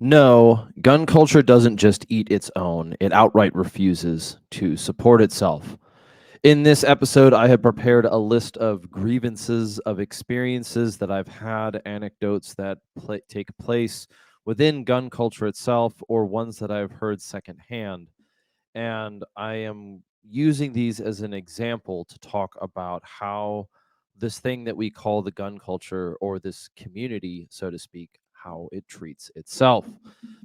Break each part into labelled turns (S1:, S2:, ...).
S1: No, gun culture doesn't just eat its own, it outright refuses to support itself. In this episode, I have prepared a list of grievances, of experiences that I've had, anecdotes that take place within gun culture itself, or ones that I've heard secondhand. And I am using these as an example to talk about how this thing that we call the gun culture, or this community, so to speak, how it treats itself.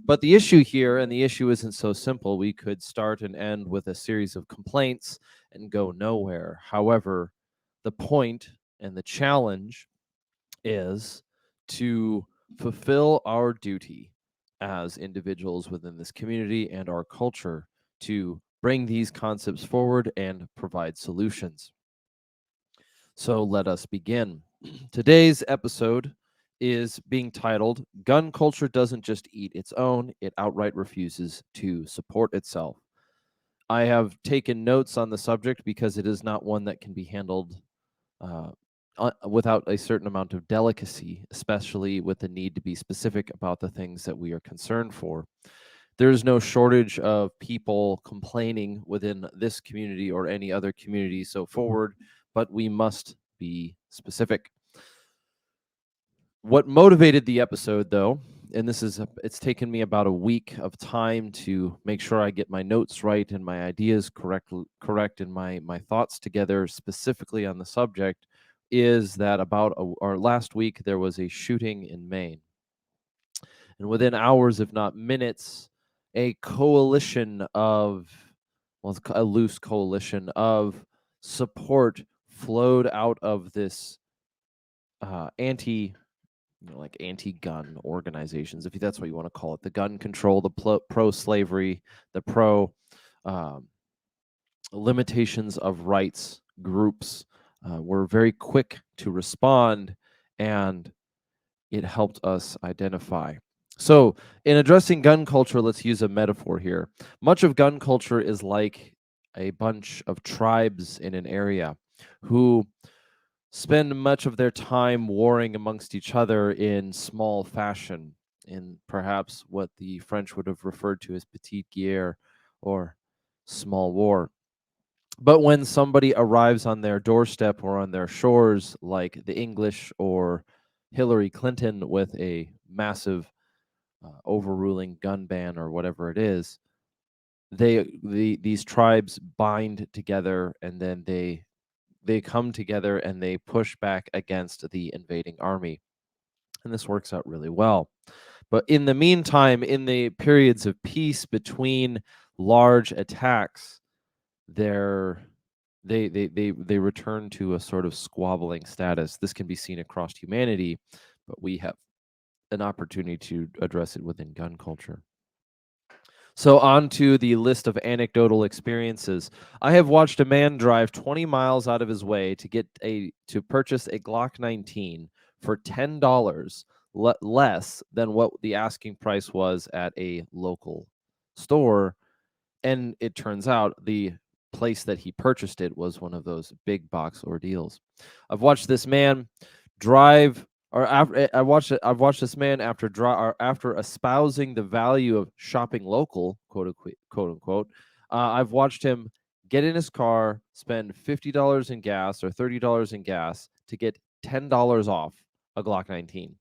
S1: But the issue here, and the issue isn't so simple, we could start and end with a series of complaints and go nowhere. However, the point and the challenge is to fulfill our duty as individuals within this community and our culture to bring these concepts forward and provide solutions. So let us begin. Today's episode is being titled Gun Culture Doesn't Just Eat Its Own, It Outright Refuses to Support Itself. I have taken notes on the subject because it is not one that can be handled uh, without a certain amount of delicacy, especially with the need to be specific about the things that we are concerned for. There's no shortage of people complaining within this community or any other community so forward, but we must be specific. What motivated the episode, though, and it's taken me about a week of time to make sure I get my notes right and my ideas correct and my thoughts together specifically on the subject, is that or last week there was a shooting in Maine, and within hours, if not minutes, a coalition of, well, it's a loose coalition of support flowed out of this anti, like anti-gun organizations, if that's what you want to call it, the gun control, the pro-slavery, the pro um, limitations of rights groups were very quick to respond, and it helped us identify. So, in addressing gun culture, let's use a metaphor here. Much of gun culture is like a bunch of tribes in an area who spend much of their time warring amongst each other in small fashion, in perhaps what the French would have referred to as petite guerre, or small war. But when somebody arrives on their doorstep or on their shores, like the English or Hillary Clinton with a massive overruling gun ban or whatever it is, these tribes bind together, and then they come together and they push back against the invading army. And this works out really well. But in the meantime, in the periods of peace between large attacks, they're they return to a sort of squabbling status. This can be seen across humanity, but we have an opportunity to address it within gun culture. So, on to the list of anecdotal experiences. I have watched a man drive 20 miles out of his way to purchase a Glock 19 for $10 less than what the asking price was at a local store. And it turns out the place that he purchased it was one of those big box ordeals. I've watched this man drive or after I've watched this man after espousing the value of shopping local, quote unquote. I've watched him get in his car, spend $50 in gas or $30 in gas to get $10 off a Glock 19.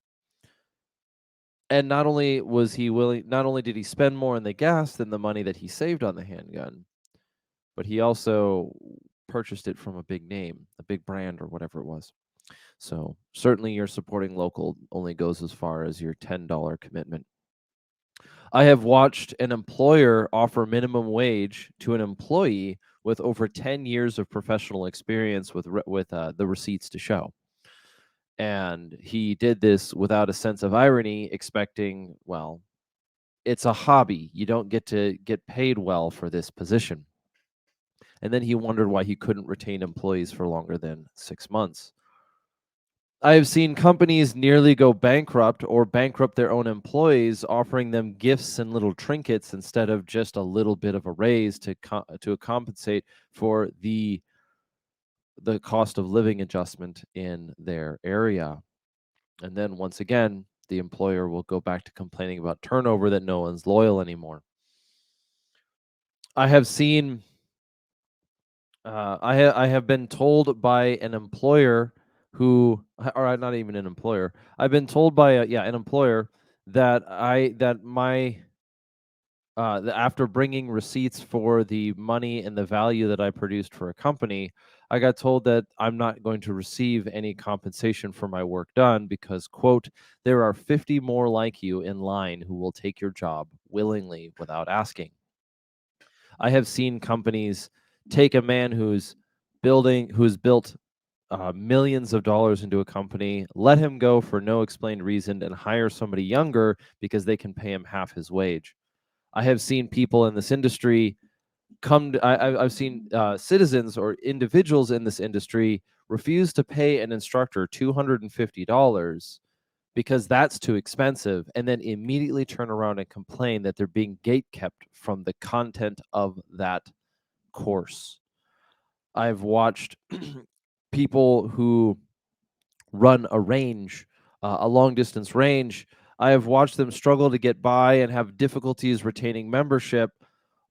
S1: And not only did he spend more on the gas than the money that he saved on the handgun, but he also purchased it from a big name, a big brand, or whatever it was. So certainly your supporting local only goes as far as your $10 commitment. I have watched an employer offer minimum wage to an employee with over 10 years of professional experience with the receipts to show. And he did this without a sense of irony, expecting, well, it's a hobby. You don't get to get paid well for this position. And then he wondered why he couldn't retain employees for longer than 6 months. I have seen companies nearly go bankrupt or bankrupt their own employees, offering them gifts and little trinkets instead of just a little bit of a raise to compensate for the cost of living adjustment in their area. And then once again, the employer will go back to complaining about turnover, that no one's loyal anymore. I have seen, I have been told by an employer who, or not even an employer, I've been told by an employer that after bringing receipts for the money and the value that I produced for a company, I got told that I'm not going to receive any compensation for my work done because, quote, there are 50 more like you in line who will take your job willingly without asking. I have seen companies take a man who's built millions of dollars into a company, let him go for no explained reason, and hire somebody younger because they can pay him half his wage. I have seen people in this industry I've seen citizens or individuals in this industry refuse to pay an instructor $250 because that's too expensive, and then immediately turn around and complain that they're being gatekept from the content of that course. I've watched people who run a range, a long distance range. I have watched them struggle to get by and have difficulties retaining membership,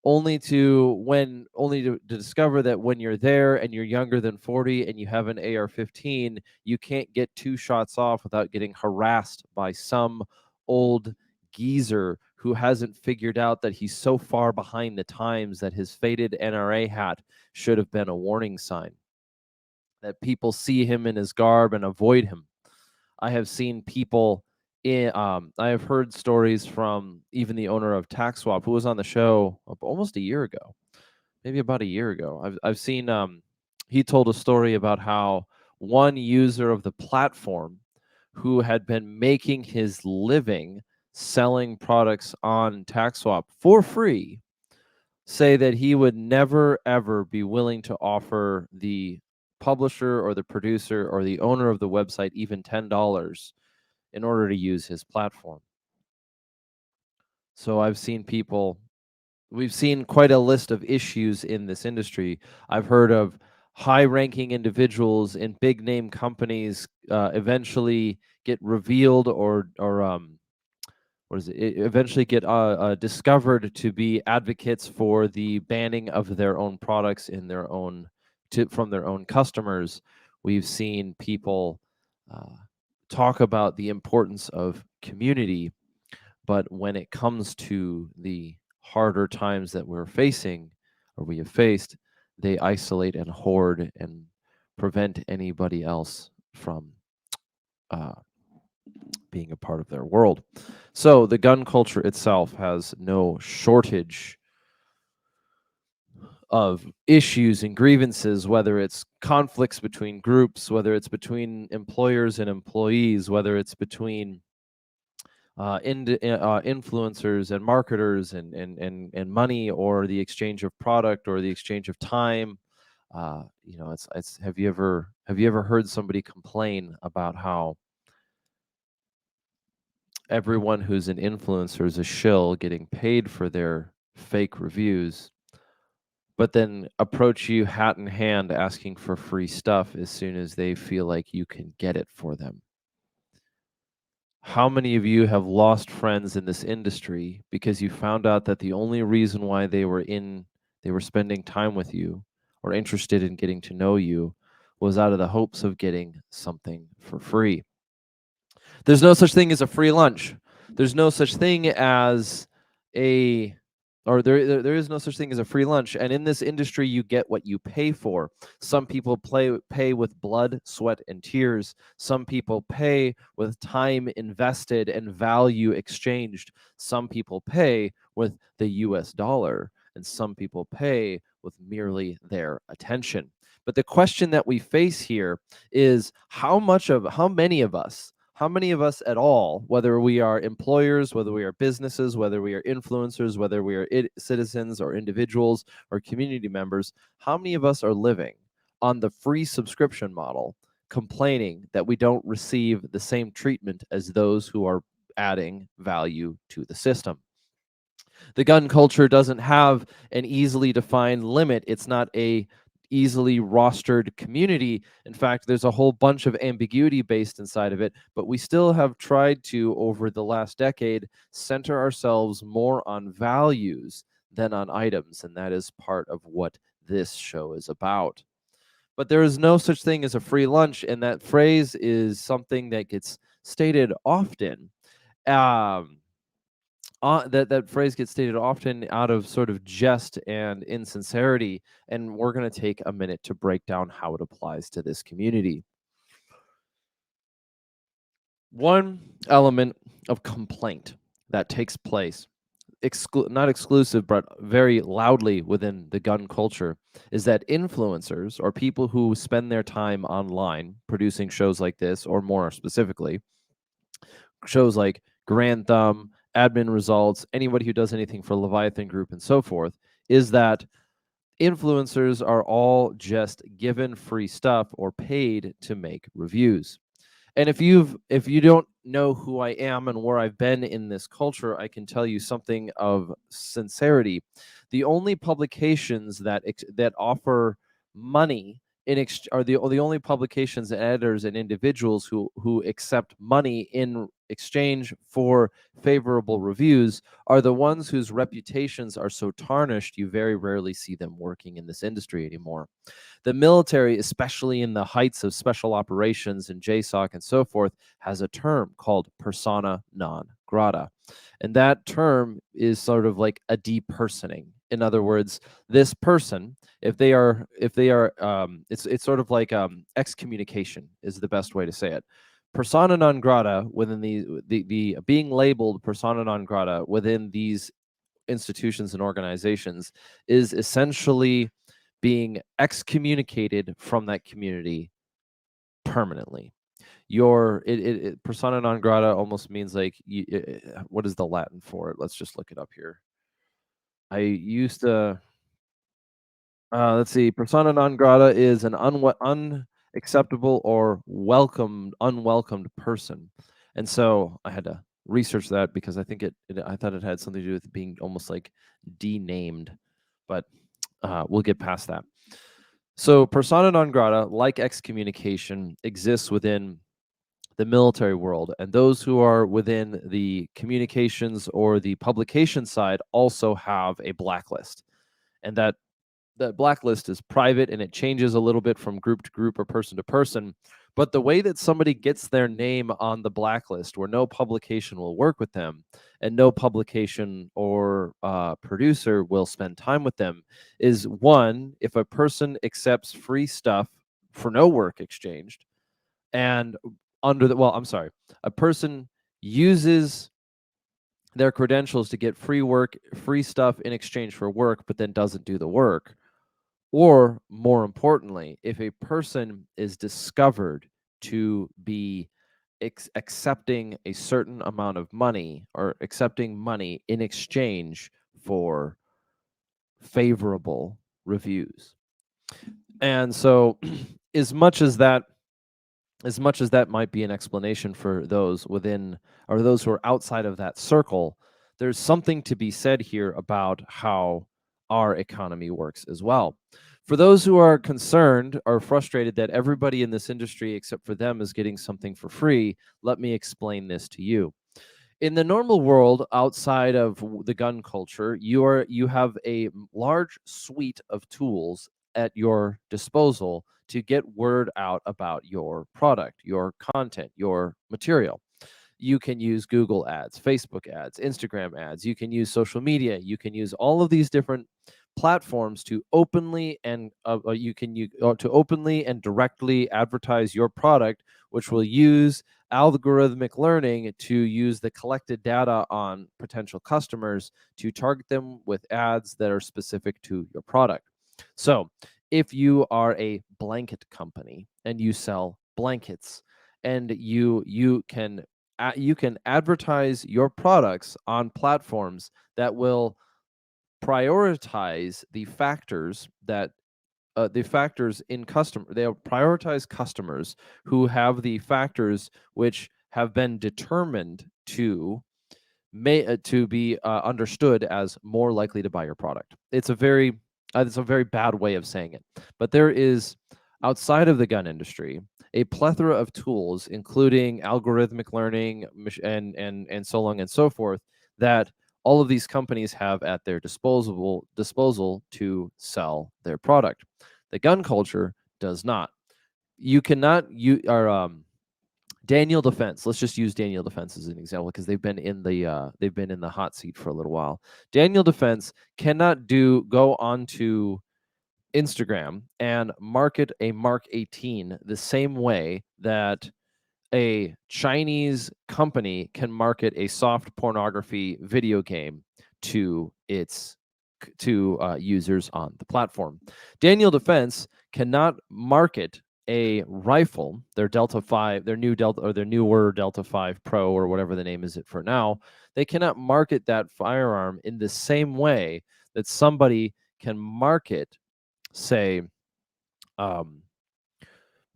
S1: only to discover that when you're there and you're younger than 40 and you have an AR-15, you can't get 2 shots off without getting harassed by some old geezer who hasn't figured out that he's so far behind the times that his faded NRA hat should have been a warning sign, that people see him in his garb and avoid him. I have seen people I have heard stories from even the owner of TaxSwap, who was on the show almost a year ago, maybe about a year ago. I've seen he told a story about how one user of the platform who had been making his living selling products on TaxSwap for free say that he would never ever be willing to offer the publisher or the producer or the owner of the website even $10 in order to use his platform. So we've seen quite a list of issues in this industry. I've heard of high-ranking individuals in big-name companies eventually get revealed or eventually get discovered to be advocates for the banning of their own products from their own customers. We've seen people talk about the importance of community, but when it comes to the harder times that we're facing or we have faced, they isolate and hoard and prevent anybody else from uh, being a part of their world. So the gun culture itself has no shortage of issues and grievances, whether it's conflicts between groups, whether it's between employers and employees, whether it's between influencers and marketers and money, or the exchange of product or the exchange of time. It's have you ever heard somebody complain about how everyone who's an influencer is a shill getting paid for their fake reviews, but then approach you hat in hand asking for free stuff as soon as they feel like you can get it for them? How many of you have lost friends in this industry because you found out that the only reason why they were spending time with you or interested in getting to know you was out of the hopes of getting something for free? There's no such thing as a free lunch. There's no such thing as a or there is no such thing as a free lunch. And in this industry, you get what you pay for. Some people pay with blood, sweat, and tears. Some people pay with time invested and value exchanged. Some people pay with the US dollar, and some people pay with merely their attention. But the question that we face here is how many of us at all, whether we are employers, whether we are businesses, whether we are influencers, whether we are citizens or individuals or community members, how many of us are living on the free subscription model, complaining that we don't receive the same treatment as those who are adding value to the system? The gun culture doesn't have an easily defined limit. It's not a easily rostered community. In fact, there's a whole bunch of ambiguity based inside of it, but we still have tried to, over the last decade, center ourselves more on values than on items, and that is part of what this show is about. But there is no such thing as a free lunch, and that phrase is something that gets stated often. Um, that phrase gets stated often out of sort of jest and insincerity, and we're going to take a minute to break down how it applies to this community. One element of complaint that takes place, not exclusive, but very loudly within the gun culture, is that influencers, or people who spend their time online producing shows like this, or more specifically, shows like Grand Thumb, Admin Results, anybody who does anything for Leviathan Group and so forth, is that influencers are all just given free stuff or paid to make reviews. And if you don't know who I am and where I've been in this culture, I can tell you something of sincerity. The only publications that offer money are the only publications and editors and individuals who accept money in exchange for favorable reviews are the ones whose reputations are so tarnished you very rarely see them working in this industry anymore. The military, especially in the heights of special operations and JSOC and so forth, has a term called persona non grata. And that term is sort of like a depersoning. In other words, this person, if they are, it's sort of like excommunication is the best way to say it. Persona non grata within the being labeled persona non grata within these institutions and organizations is essentially being excommunicated from that community permanently. Persona non grata almost means like what is the Latin for it? Let's just look it up here. I used to let's see. Persona non grata is an unacceptable or unwelcomed person, and so I had to research that because I think I thought it had something to do with being almost like denamed, but we'll get past that. So persona non grata, like excommunication, exists within the military world, and those who are within the communications or the publication side also have a blacklist, and that blacklist is private and it changes a little bit from group to group or person to person. But the way that somebody gets their name on the blacklist, where no publication will work with them and no publication or producer will spend time with them, is one, if a person accepts free stuff for no work exchanged, and a person uses their credentials to get free stuff in exchange for work, but then doesn't do the work. Or more importantly, if a person is discovered to be accepting a certain amount of money or accepting money in exchange for favorable reviews. And so as much as that might be an explanation for those within or those who are outside of that circle, there's something to be said here about how our economy works as well. For those who are concerned or frustrated that everybody in this industry except for them is getting something for free, let me explain this to you. In the normal world outside of the gun culture, you have a large suite of tools at your disposal to get word out about your product, your content, your material. You can use Google ads, Facebook ads, Instagram ads. You can use social media. You can use all of these different platforms to openly and to openly and directly advertise your product, which will use algorithmic learning to use the collected data on potential customers to target them with ads that are specific to your product. So if you are a blanket company and you sell blankets, and you can advertise your products on platforms that will prioritize the factors in customer. They'll prioritize customers who have the factors which have been determined to be understood as more likely to buy your product. It's a very It's a very bad way of saying it. But there is, outside of the gun industry, a plethora of tools, including algorithmic learning and so on and so forth, that all of these companies have at their disposal to sell their product. The gun culture does not. You cannot Daniel Defense. Let's just use Daniel Defense as an example because they've been in the hot seat for a little while. Daniel Defense cannot go onto Instagram and market a Mark 18 the same way that a Chinese company can market a soft pornography video game to users on the platform. Daniel Defense cannot market a rifle, their Delta 5, their newer Delta 5 Pro or whatever the name is it for now. They cannot market that firearm in the same way that somebody can market, say,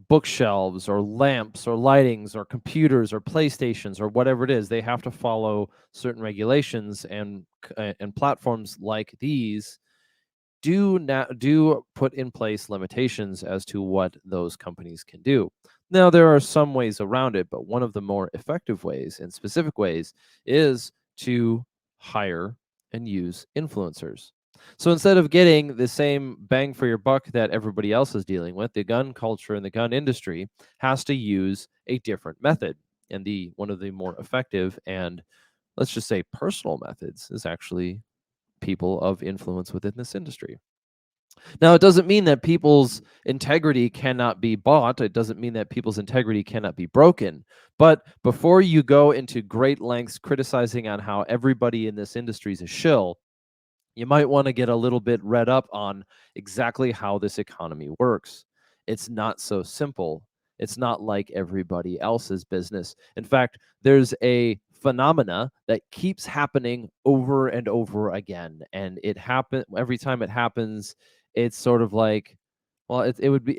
S1: bookshelves or lamps or lightings or computers or PlayStations or whatever it is. They have to follow certain regulations, and platforms like these do put in place limitations as to what those companies can do. Now, there are some ways around it, but one of the more effective ways and specific ways is to hire and use influencers. So instead of getting the same bang for your buck that everybody else is dealing with, the gun culture and the gun industry has to use a different method. And one of the more effective and, let's just say, personal methods is actually people of influence within this industry. Now, it doesn't mean that people's integrity cannot be bought. It doesn't mean that people's integrity cannot be broken. But before you go into great lengths criticizing on how everybody in this industry is a shill, you might want to get a little bit read up on exactly how this economy works. It's not so simple. It's not like everybody else's business. In fact, there's a phenomena that keeps happening over and over again, and every time it happens. It's sort of like, well, it would be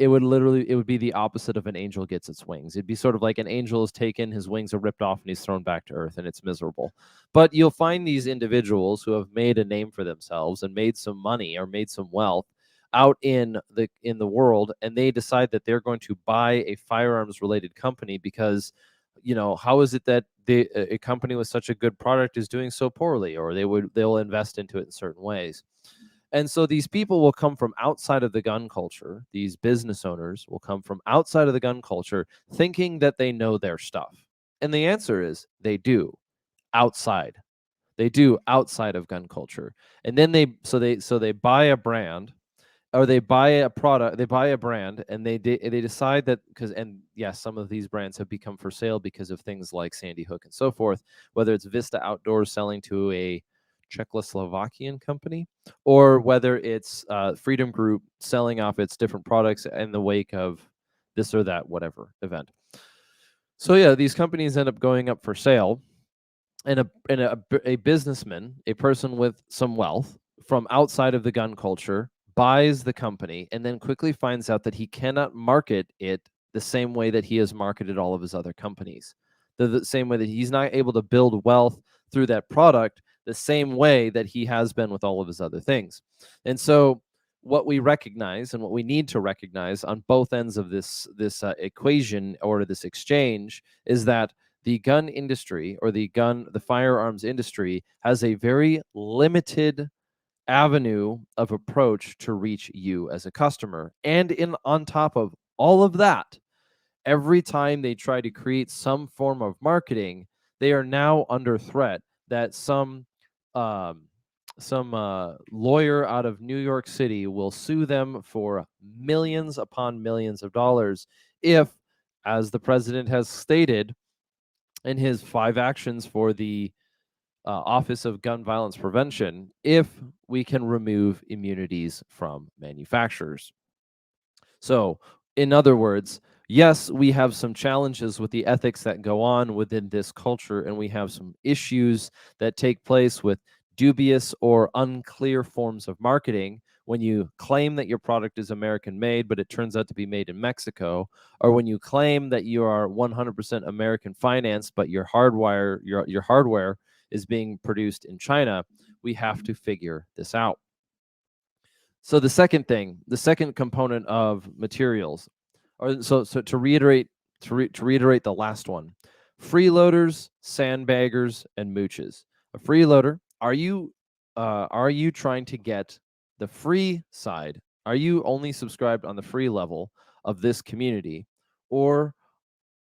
S1: the opposite of an angel gets its wings. It'd be sort of like an angel is taken, his wings are ripped off, and he's thrown back to earth, and it's miserable. But you'll find these individuals who have made a name for themselves and made some money or made some wealth out in the world, and they decide that they're going to buy a firearms related company because, how is it that a company with such a good product is doing so poorly, or they'll invest into it in certain ways. And so these people will come from outside of the gun culture. These business owners will come from outside of the gun culture thinking that they know their stuff. And the answer is they do outside. They do outside of gun culture. And then they buy a brand, or they buy a product, they buy a brand, and they decide that, and yes, some of these brands have become for sale because of things like Sandy Hook and so forth, whether it's Vista Outdoors selling to a Czechoslovakian company, or whether it's Freedom Group selling off its different products in the wake of this or that whatever event. So yeah, these companies end up going up for sale, and a businessman, a person with some wealth from outside of the gun culture, buys the company and then quickly finds out that he cannot market it the same way that he has marketed all of his other companies. The same way that he's not able to build wealth through that product the same way that he has been with all of his other things. And so what we recognize and what we need to recognize on both ends of this equation or this exchange is that the gun industry, or the firearms industry, has a very limited avenue of approach to reach you as a customer. And on top of all of that, every time they try to create some form of marketing, they are now under threat that some lawyer out of New York City will sue them for millions upon millions of dollars if, as the president has stated in his 5 actions for the Office of Gun Violence Prevention, if we can remove immunities from manufacturers. So, in other words, yes, we have some challenges with the ethics that go on within this culture, and we have some issues that take place with dubious or unclear forms of marketing when you claim that your product is American made, but it turns out to be made in Mexico, or when you claim that you are 100% American financed, but your hardware is being produced in China. We have to figure this out. So the second component of materials, or so to reiterate to reiterate the last one, freeloaders, sandbaggers, and mooches. A freeloader, are you trying to get the free side? Are you only subscribed on the free level of this community, or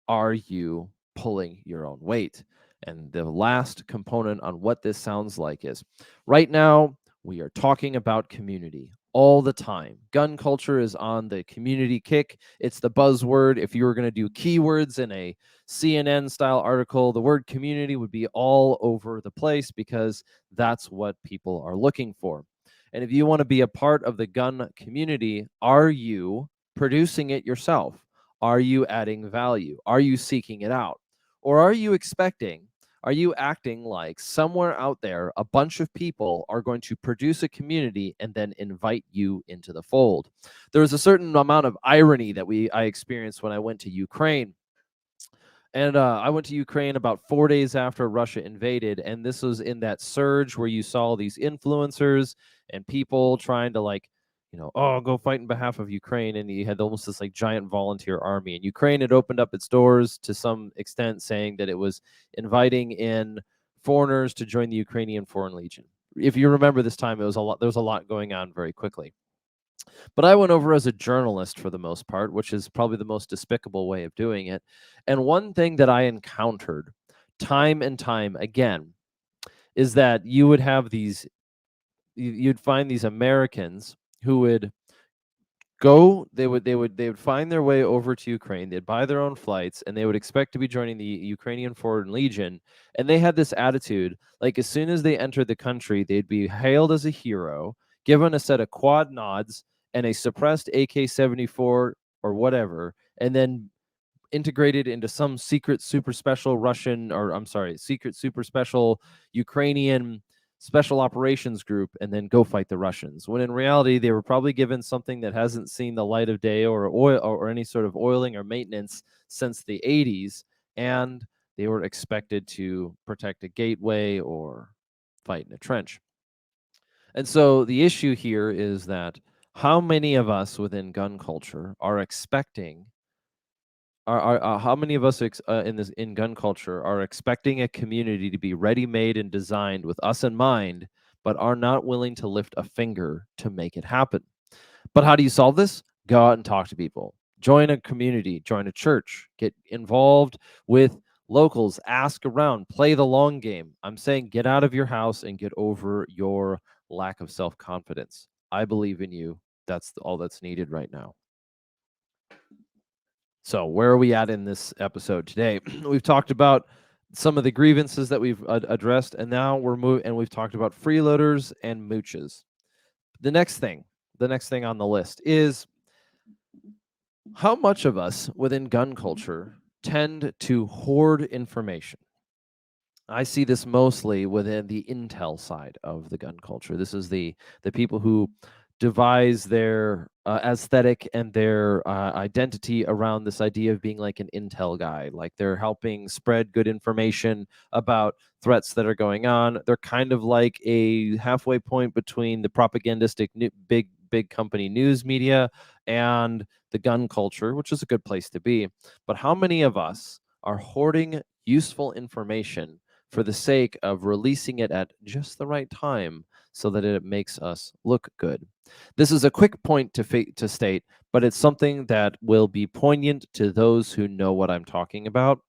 S1: are you pulling your own weight? And the last component on what this sounds like is right now, we are talking about community all the time. Gun culture is on the community kick. It's the buzzword. If you were going to do keywords in a CNN style article, the word community would be all over the place because that's what people are looking for. And if you want to be a part of the gun community, are you producing it yourself? Are you adding value? Are you seeking it out? Or are you acting like somewhere out there, a bunch of people are going to produce a community and then invite you into the fold? There was a certain amount of irony that I experienced when I went to Ukraine. And I went to Ukraine about 4 days after Russia invaded. And this was in that surge where you saw these influencers and people trying to, like, oh, go fight in behalf of Ukraine. And you had almost this like giant volunteer army. And Ukraine had opened up its doors to some extent, saying that it was inviting in foreigners to join the Ukrainian Foreign Legion. If you remember this time, there was a lot going on very quickly. But I went over as a journalist for the most part, which is probably the most despicable way of doing it. And one thing that I encountered time and time again is that you'd find these Americans who would they would find their way over to Ukraine. They'd buy their own flights and they would expect to be joining the Ukrainian Foreign Legion. And they had this attitude, like as soon as they entered the country, they'd be hailed as a hero, given a set of quad nods and a suppressed AK-74 or whatever, and then integrated into some secret super special Russian, or I'm sorry, secret super special Ukrainian special operations group, and then go fight the Russians. When in reality, they were probably given something that hasn't seen the light of day or oil or any sort of oiling or maintenance since the 80s, and they were expected to protect a gateway or fight in a trench. And so the issue here is that how many of us within gun culture are expecting how many of us in gun culture are expecting a community to be ready-made and designed with us in mind, but are not willing to lift a finger to make it happen? But how do you solve this? Go out and talk to people. Join a community, join a church, get involved with locals, ask around, play the long game. I'm saying get out of your house and get over your lack of self-confidence. I believe in you. That's all that's needed right now. So where are we at in this episode today? We've talked about some of the grievances that we've addressed, and now we've talked about freeloaders and mooches. The next thing on the list is how much of us within gun culture tend to hoard information. I see this mostly within the intel side of the gun culture. This is the people who devise their aesthetic and their identity around this idea of being like an intel guy, like they're helping spread good information about threats that are going on. They're kind of like a halfway point between the propagandistic big company news media and the gun culture, which is a good place to be. But how many of us are hoarding useful information for the sake of releasing it at just the right time so that it makes us look good? This is a quick point to state, but it's something that will be poignant to those who know what I'm talking about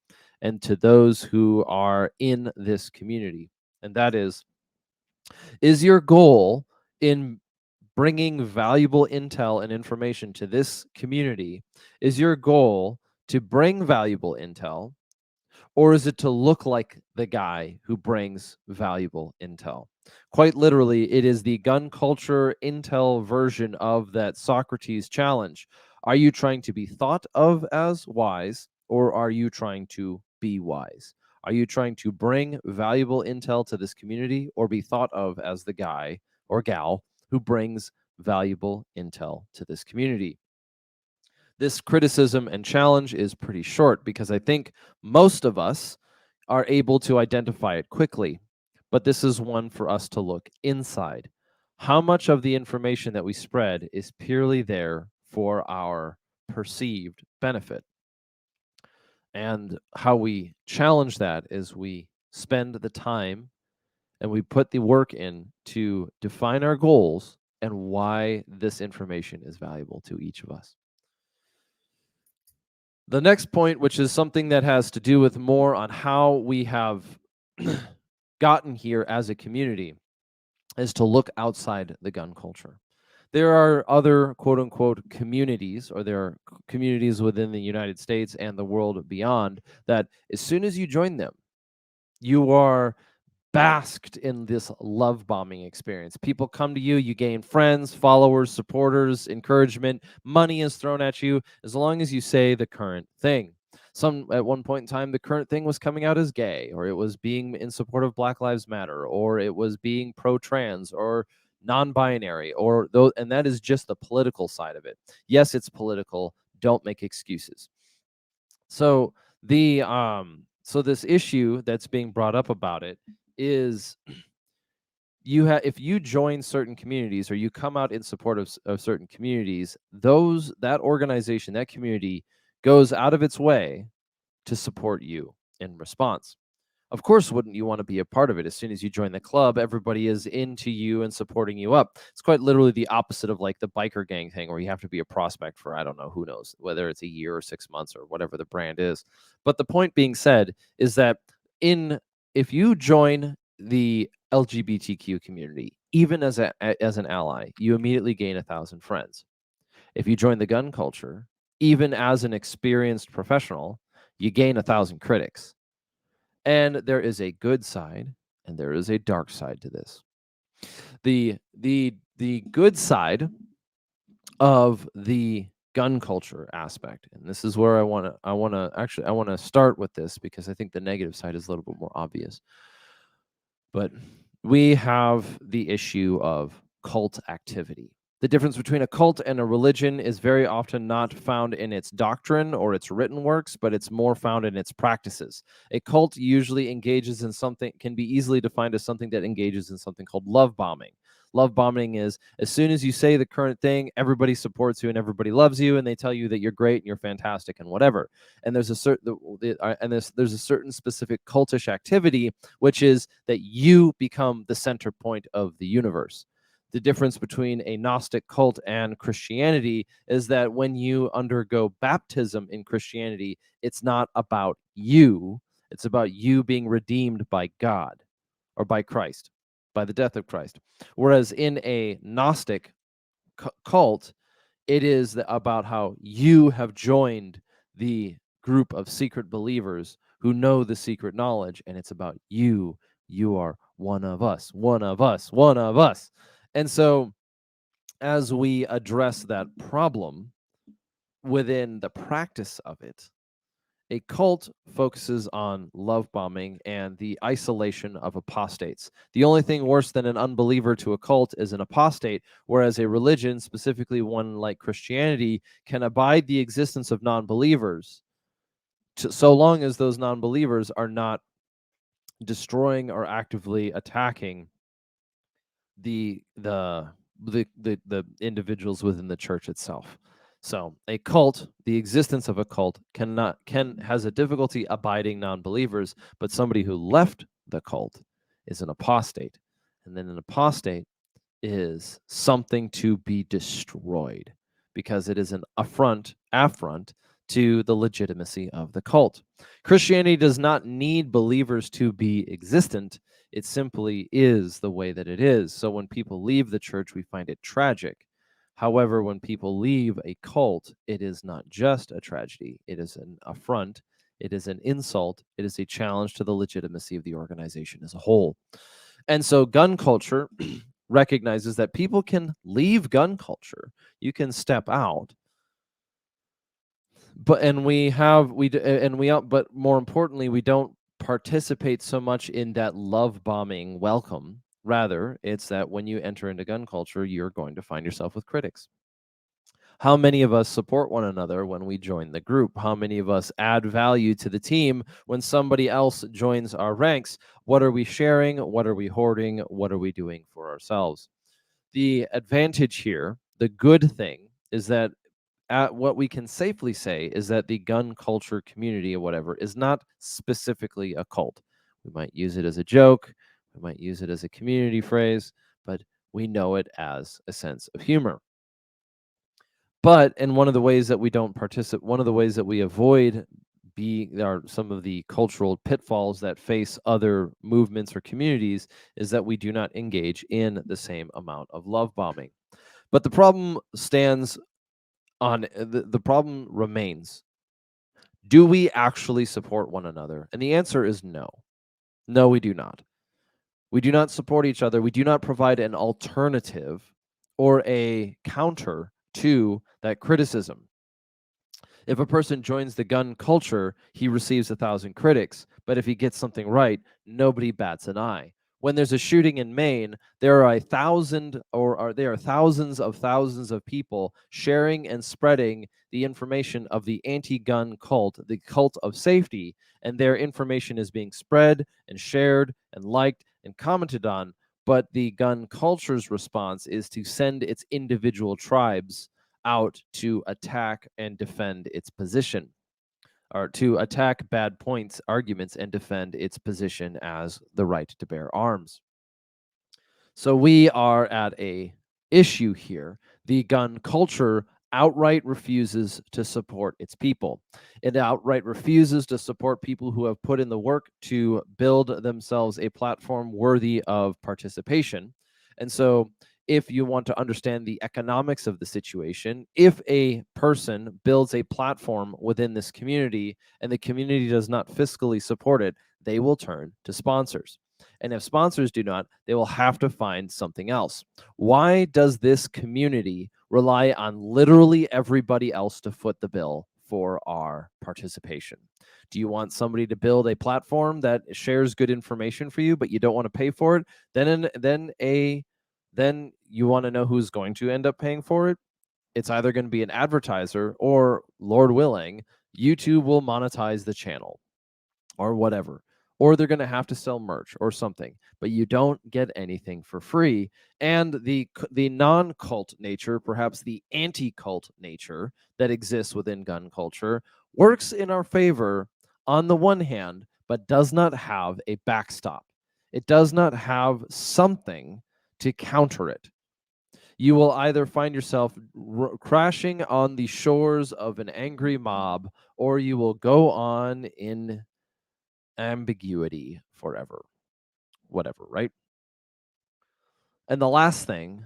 S1: and to those who are in this community. And that is your goal in bringing valuable intel and information to this community, is your goal to bring valuable intel, or is it to look like the guy who brings valuable intel? Quite literally, it is the gun culture intel version of that Socrates challenge. Are you trying to be thought of as wise, or are you trying to be wise? Are you trying to bring valuable intel to this community, or be thought of as the guy or gal who brings valuable intel to this community? This criticism and challenge is pretty short because I think most of us are able to identify it quickly, but this is one for us to look inside. How much of the information that we spread is purely there for our perceived benefit? And how we challenge that is we spend the time and we put the work in to define our goals and why this information is valuable to each of us. The next point, which is something that has to do with more on how we have gotten here as a community, is to look outside the gun culture. There are other quote unquote communities, or there are communities within the United States and the world beyond, that as soon as you join them, you are basked in this love bombing experience. People come to you, you gain friends, followers, supporters, encouragement, money is thrown at you as long as you say the current thing. Some at one point in time, the current thing was coming out as gay, or it was being in support of Black Lives Matter, or it was being pro-trans or non-binary, or those, and that is just the political side of it. Yes, it's political. Don't make excuses. So so this issue that's being brought up about it is if you join certain communities or you come out in support of certain communities, that organization, that community goes out of its way to support you in response. Of course, wouldn't you want to be a part of it? As soon as you join the club, everybody is into you and supporting you up. It's quite literally the opposite of like the biker gang thing, where you have to be a prospect for, I don't know, who knows, whether it's a year or 6 months or whatever the brand is. But the point being said is that if you join the LGBTQ community, even as an ally, you immediately gain 1,000 friends. If you join the gun culture, even as an experienced professional, you gain 1,000 critics. And there is a good side and there is a dark side to this. The good side of the gun culture aspect, and this is where I want to start with this, because I think the negative side is a little bit more obvious. But we have the issue of cult activity. The difference between a cult and a religion is very often not found in its doctrine or its written works, but it's more found in its practices. A cult usually engages in something, can be easily defined as something that engages in something called love bombing. Love bombing is, as soon as you say the current thing, everybody supports you and everybody loves you, and they tell you that you're great and you're fantastic and whatever. And there's a certain specific cultish activity, which is that you become the center point of the universe. The difference between a Gnostic cult and Christianity is that when you undergo baptism in Christianity, it's not about you. It's about you being redeemed by God, or by Christ, by the death of Christ. Whereas in a Gnostic cult, it is about how you have joined the group of secret believers who know the secret knowledge, and it's about you. You are one of us, one of us, one of us. And so, as we address that problem within the practice of it, a cult focuses on love bombing and the isolation of apostates. The only thing worse than an unbeliever to a cult is an apostate, whereas a religion, specifically one like Christianity, can abide the existence of non-believers so long as those non-believers are not destroying or actively attacking the individuals within the church itself. So a cult, the existence of a cult has a difficulty abiding non-believers, but somebody who left the cult is an apostate. And then an apostate is something to be destroyed, because it is an affront to the legitimacy of the cult. Christianity does not need believers to be existent. It simply is the way that it is. So when people leave the church, we find it tragic. However, when people leave a cult, it is not just a tragedy. It is an affront. It is an insult. It is a challenge to the legitimacy of the organization as a whole. And so gun culture recognizes that people can leave gun culture. You can step out. But more importantly, we don't participate so much in that love bombing welcome. Rather, it's that when you enter into gun culture, you're going to find yourself with critics. How many of us support one another when we join the group? How many of us add value to the team when somebody else joins our ranks? What are we sharing? What are we hoarding? What are we doing for ourselves? The advantage here, the good thing, is that what we can safely say is that the gun culture community or whatever is not specifically a cult. We might use it as a joke, we might use it as a community phrase, but we know it as a sense of humor. But and one of the ways that we don't participate, one of the ways that we avoid being are some of the cultural pitfalls that face other movements or communities is that we do not engage in the same amount of love bombing. But the problem stands on the problem remains. Do we actually support one another? And the answer is no. No, we do not. We do not support each other. We do not provide an alternative or a counter to that criticism. If a person joins the gun culture, he receives 1,000 critics. But if he gets something right, nobody bats an eye. When there's a shooting in Maine, there are there are thousands of people sharing and spreading the information of the anti-gun cult, the cult of safety, and their information is being spread and shared and liked and commented on. But the gun culture's response is to send its individual tribes out to attack and defend its position, or to attack bad points, arguments, and defend its position as the right to bear arms. So we are at a issue here. The gun culture outright refuses to support its people. It outright refuses to support people who have put in the work to build themselves a platform worthy of participation. And so if you want to understand the economics of the situation, if a person builds a platform within this community and the community does not fiscally support it, they will turn to sponsors. And if sponsors do not, they will have to find something else. Why does this community rely on literally everybody else to foot the bill for our participation? Do you want somebody to build a platform that shares good information for you, but you don't want to pay for it? Then you want to know who's going to end up paying for it? It's either going to be an advertiser or, Lord willing, YouTube will monetize the channel or whatever, or they're going to have to sell merch or something, but you don't get anything for free. And the non-cult nature, perhaps the anti-cult nature that exists within gun culture, works in our favor on the one hand, but does not have a backstop. It does not have something to counter it. You will either find yourself crashing on the shores of an angry mob, or you will go on in ambiguity forever. Whatever, right? And the last thing,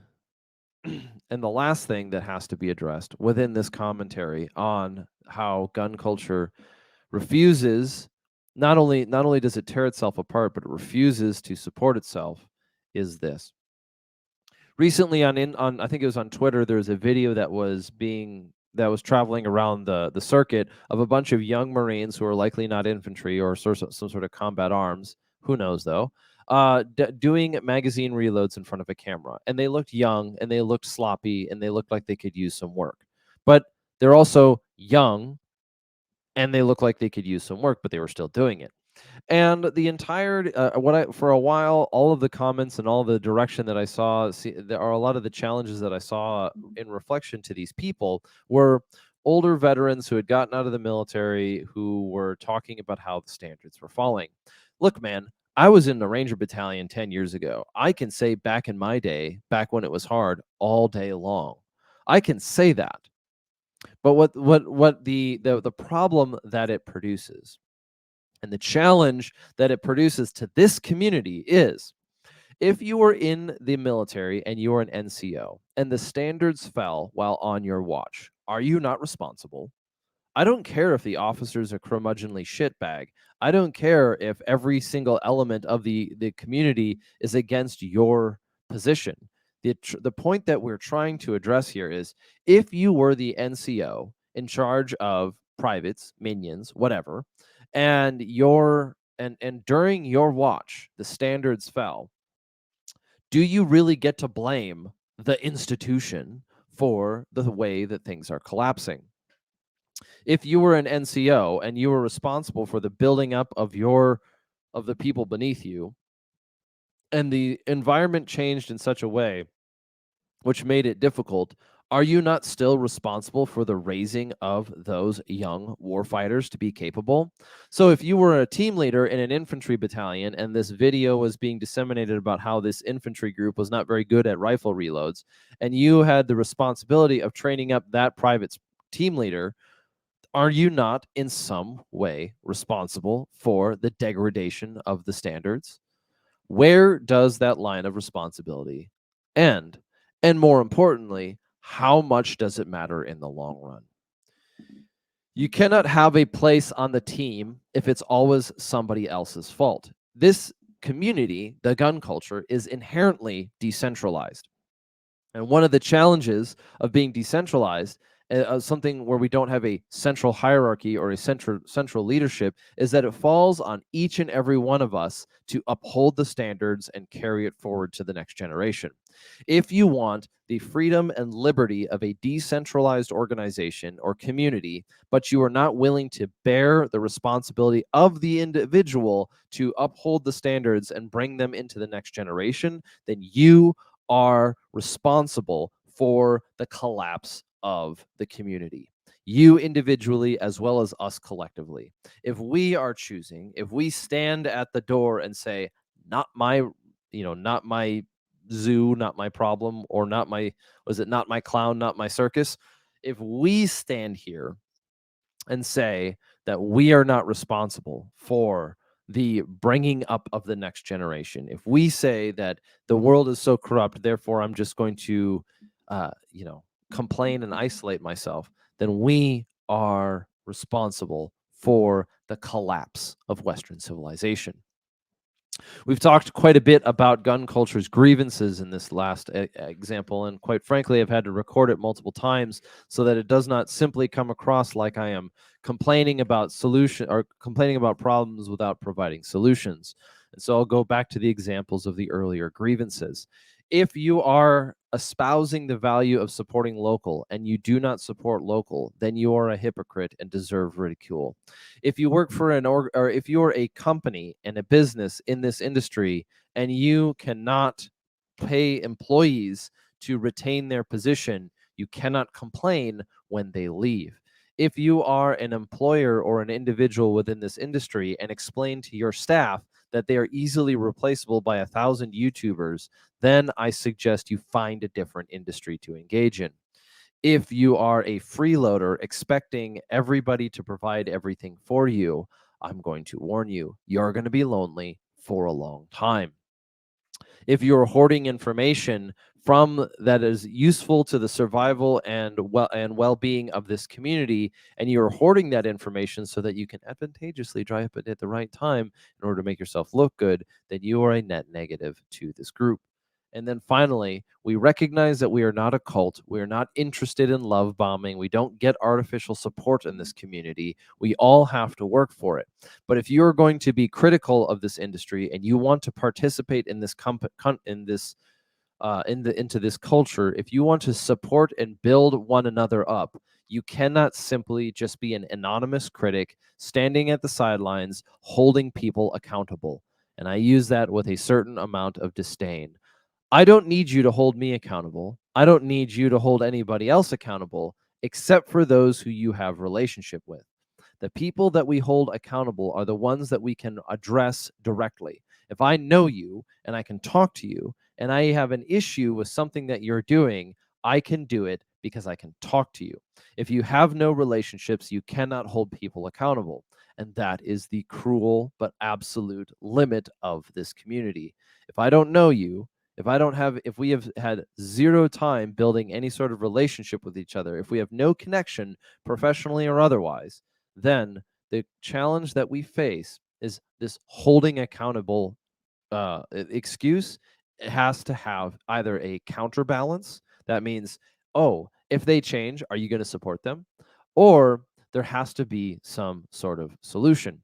S1: and the last thing that has to be addressed within this commentary on how gun culture refuses, not only does it tear itself apart, but it refuses to support itself, is this. Recently on I think it was on Twitter, there was a video that was traveling around the circuit of a bunch of young Marines who are likely not infantry or some sort of combat arms. Who knows though? Doing magazine reloads in front of a camera, and they looked young and they looked sloppy and they looked like they could use some work. But they're also young and they look like they could use some work, but they were still doing it. And the entire for a while, all of the comments and all the direction that I saw, there are a lot of the challenges that I saw in reflection to these people were older veterans who had gotten out of the military who were talking about how the standards were falling. Look, man, I was in the Ranger Battalion 10 years ago. I can say back in my day, back when it was hard, all day long. I can say that. But what the problem that it produces and the challenge that it produces to this community is, if you were in the military and you are an NCO and the standards fell while on your watch, are you not responsible? I don't care if the officer's a curmudgeonly shitbag. I don't care if every single element of the community is against your position. The point that we're trying to address here is, if you were the NCO in charge of privates, minions, whatever, and during your watch the standards fell, do you really get to blame the institution for the way that things are collapsing? If you were an NCO and you were responsible for the building up of the people beneath you, and the environment changed in such a way which made it difficult, are you not still responsible for the raising of those young warfighters to be capable? So if you were a team leader in an infantry battalion and this video was being disseminated about how this infantry group was not very good at rifle reloads, and you had the responsibility of training up that private team leader, are you not in some way responsible for the degradation of the standards? Where does that line of responsibility end? And more importantly, how much does it matter in the long run? You cannot have a place on the team if it's always somebody else's fault. This community, the gun culture, is inherently decentralized. And one of the challenges of being decentralized, something where we don't have a central hierarchy or a central leadership, is that it falls on each and every one of us to uphold the standards and carry it forward to the next generation. If you want the freedom and liberty of a decentralized organization or community, but you are not willing to bear the responsibility of the individual to uphold the standards and bring them into the next generation, then you are responsible for the collapse of the community. You individually, as well as us collectively. If we are choosing, if we stand at the door and say, not my, not my zoo, not my problem, or not my, was it not my clown, not my circus? If we stand here and say that we are not responsible for the bringing up of the next generation, if we say that the world is so corrupt, therefore I'm just going to, uh, you know, complain and isolate myself, then we are responsible for the collapse of Western civilization. We've talked quite a bit about gun culture's grievances in this last example, and quite frankly, I've had to record it multiple times so that it does not simply come across like I am complaining about complaining about problems without providing solutions. And so I'll go back to the examples of the earlier grievances. If you are espousing the value of supporting local and you do not support local, then you are a hypocrite and deserve ridicule. If you work for or if you're a company and a business in this industry and you cannot pay employees to retain their position, you cannot complain when they leave. If you are an employer or an individual within this industry and explain to your staff that they are easily replaceable by 1,000 YouTubers, then I suggest you find a different industry to engage in. If you are a freeloader expecting everybody to provide everything for you, I'm going to warn you, you're going to be lonely for a long time. If you're hoarding information from that is useful to the survival and well-being of this community, and you're hoarding that information so that you can advantageously drop it at the right time in order to make yourself look good, then you are a net negative to this group. And then finally, we recognize that we are not a cult. We are not interested in love bombing. We don't get artificial support in this community. We all have to work for it. But if you're going to be critical of this industry and you want to participate in this into this culture, if you want to support and build one another up, you cannot simply just be an anonymous critic standing at the sidelines holding people accountable. And I use that with a certain amount of disdain. I don't need you to hold me accountable. I don't need you to hold anybody else accountable except for those who you have relationship with. The people that we hold accountable are the ones that we can address directly. If I know you and I can talk to you and I have an issue with something that you're doing, I can do it because I can talk to you. If you have no relationships, you cannot hold people accountable. And that is the cruel but absolute limit of this community. If I don't know you, if we have had zero time building any sort of relationship with each other, if we have no connection professionally or otherwise, then the challenge that we face is this holding accountable excuse. It has to have either a counterbalance. That means, oh, if they change, are you going to support them? Or there has to be some sort of solution.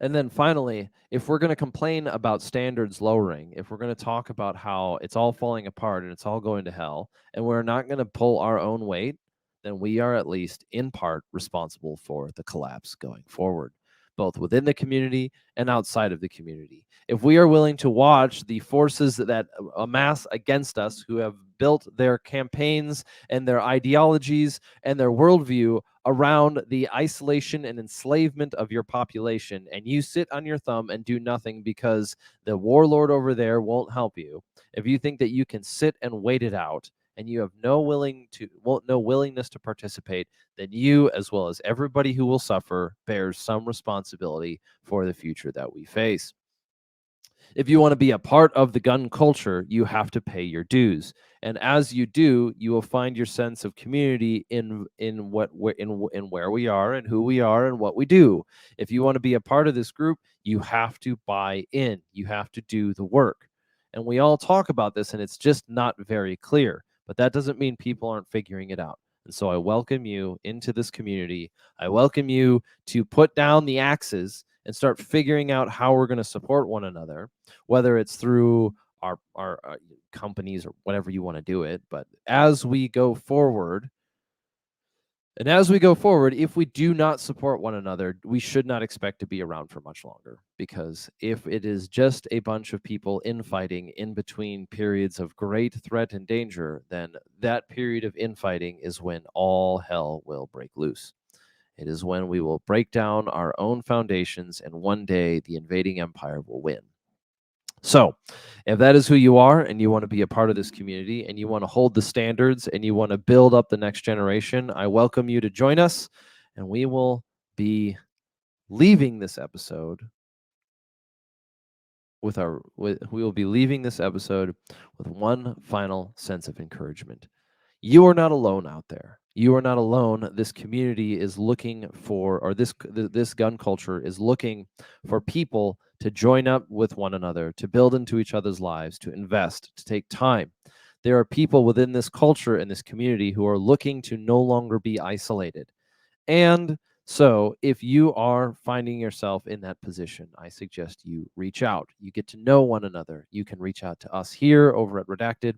S1: And then finally, if we're going to complain about standards lowering, if we're going to talk about how it's all falling apart and it's all going to hell, and we're not going to pull our own weight, then we are at least in part responsible for the collapse going forward. both within the community and outside of the community. If we are willing to watch the forces that amass against us, who have built their campaigns and their ideologies and their worldview around the isolation and enslavement of your population, and you sit on your thumb and do nothing because the warlord over there won't help you, if you think that you can sit and wait it out and you have no willingness to participate, then you, as well as everybody who will suffer, bears some responsibility for the future that we face. If you want to be a part of the gun culture, you have to pay your dues. And as you do, you will find your sense of community in where we are and who we are and what we do. If you want to be a part of this group, you have to buy in. You have to do the work. And we all talk about this, and it's just not very clear. But that doesn't mean people aren't figuring it out. And so I welcome you into this community. I welcome you to put down the axes and start figuring out how we're going to support one another, whether it's through our companies or whatever you want to do it. But as we go forward, if we do not support one another, we should not expect to be around for much longer. Because if it is just a bunch of people infighting in between periods of great threat and danger, then that period of infighting is when all hell will break loose. It is when we will break down our own foundations, and one day the invading empire will win. So, if that is who you are and you want to be a part of this community and you want to hold the standards and you want to build up the next generation, I welcome you to join us, and we will be leaving this episode with one final sense of encouragement. You are not alone out there. You are not alone. This community is looking for, or this gun culture is looking for people to join up with one another, to build into each other's lives, to invest, to take time. There are people within this culture and this community who are looking to no longer be isolated. And so if you are finding yourself in that position, I suggest you reach out. You get to know one another. You can reach out to us here over at Redacted,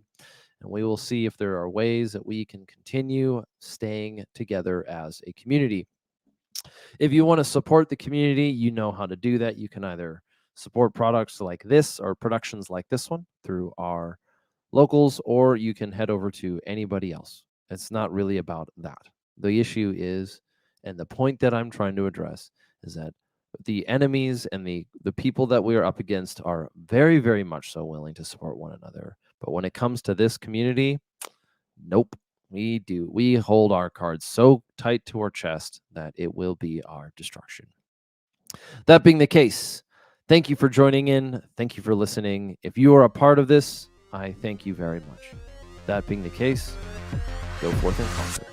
S1: and we will see if there are ways that we can continue staying together as a community. If you want to support the community, you know how to do that. You can either support products like this or productions like this one through our locals, or you can head over to anybody else. It's not really about that. The issue is, and the point that I'm trying to address, is that the enemies and the people that we are up against are very, very much so willing to support one another. But when it comes to this community, nope. We hold our cards so tight to our chest that it will be our destruction. That being the case, thank you for joining in. Thank you for listening. If you are a part of this, I thank you very much. That being the case, go forth and conquer.